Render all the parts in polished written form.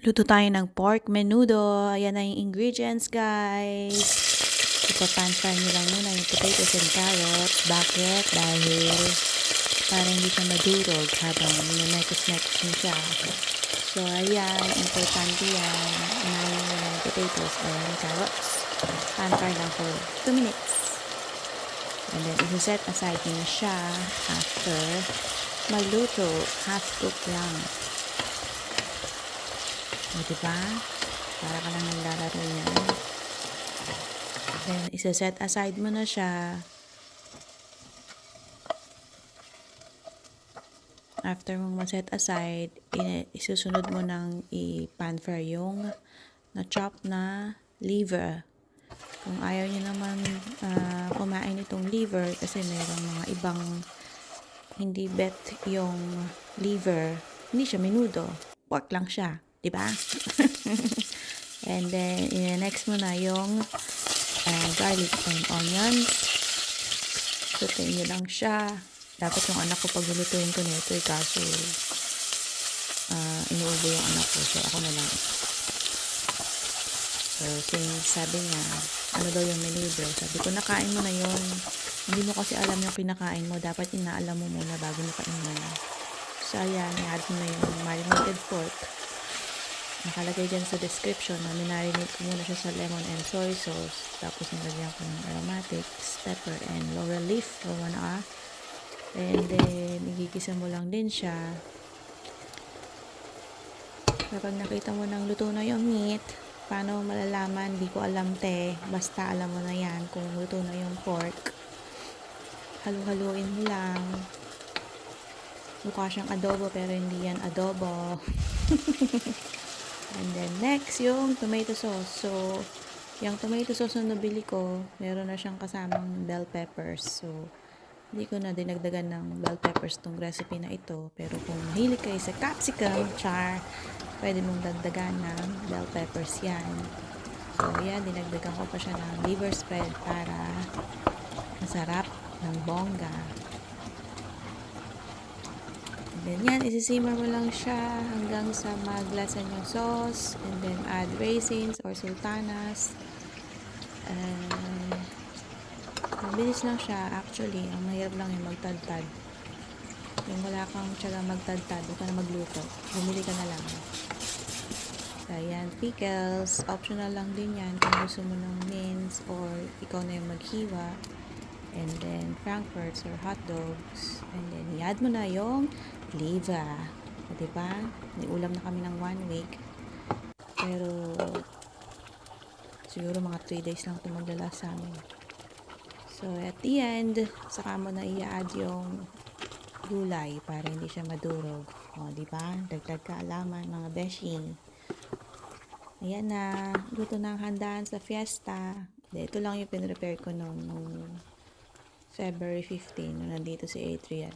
Luto tayo ng pork menudo. Ayan na yung ingredients, guys. Ipapan fry nyo lang muna yung potatoes and carrots. Bakit? Dahil para hindi siya madurog habang minamekos-mekos nyo siya. So, ayan. Importante yan. Unahin nyo muna yung potatoes and carrots. Pan fry lang for 2 minutes. And then, isa-set aside nyo na siya after maluto. Half cook lang. O, diba? Para ka lang naglalaro yan. Then, isa-set aside mo na siya. After mong ma-set aside, isusunod mo ng i-pan fry yung na-chop na liver. Kung ayaw nyo naman kumain itong liver kasi mayroong mga ibang hindi bet yung liver, hindi siya menudo. Pork lang siya. Diba? And then, next mo na yung garlic and onions. Sautein nyo lang siya. Dapat yung anak ko paglulutuin ko nito kaso inuubo yung anak ko. So, ako na lang. So, since sabi niya, ano daw yung menudo? Sabi ko, nakain mo na yon. Hindi mo kasi alam yung kinakain mo. Dapat inaalam mo muna bago mo kainin. So, ayan. I-add mo na yung marinated pork. Nakalagay dyan sa description na minarinate ko muna siya sa lemon and soy sauce. Tapos nilagyan ko ng aromatics, pepper, and laurel leaf for 1 hour. And then, igigisa mo lang din siya. Kapag nakita mo ng luto na yung meat, paano malalaman? Di ko alam te. Basta alam mo na yan kung luto na yung pork. Halu-haluin mo lang. Mukha siyang adobo pero hindi yan adobo. And then next, yung tomato sauce. So, yung tomato sauce na nabili ko, meron na siyang kasamang bell peppers. So, hindi ko na dinagdagan ng bell peppers tong recipe na ito. Pero kung mahilig kayo sa capsicum, char, pwede mong dagdagan ng bell peppers yan. So, yan, dinagdagan ko pa siya ng liver spread para masarap ng bongga. Then yan, isisimmer mo lang siya hanggang sa maglasan yung sauce. And then add raisins or sultanas. Mabilis lang siya. Actually, ang mahirap lang yung magtadtad. Yung wala kang tiyaga magtadtad, huwag ka na magluto. Bumili ka na lang. So, yan, pickles. Optional lang din yan kung gusto mo ng mince or ikaw na yung maghiwa. And then, frankfurts or hot dogs. And then, i-add mo na yung liver. O, diba? Niulam na kami ng 1 week. Pero, siguro mga 3 days lang ito maglalas sa amin. So, at the end, saka mo na i-add yung gulay para hindi siya madurog. O, diba? Dagdag kaalaman, mga beshi. Ayan na. Luto na ang handaan sa fiesta. Ito lang yung pinrepare ko noong February 15, nung nandito si Adrian.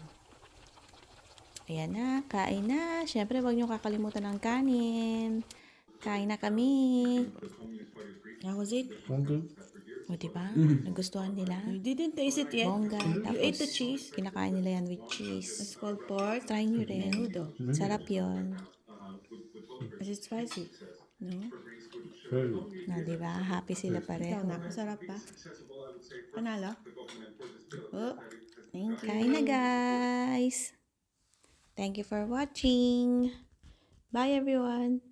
Ayan na, kain na. Siyempre, wag nyo kakalimutan ng kanin. Kain na kami. How was it? Okay. O, diba? Nagustuhan nila. You didn't taste it yet. Bongga. Tapos, You ate the cheese. kinakain nila yan with cheese. It's called pork. Try nyo rin. Menudo. Sarap yun. Is it spicy? No? Very. Na, diba? Happy sila pareho. Ikaw na, masarap pa. Panalo? Oh, thank you. Kain na, guys. Thank you for watching. Bye, everyone.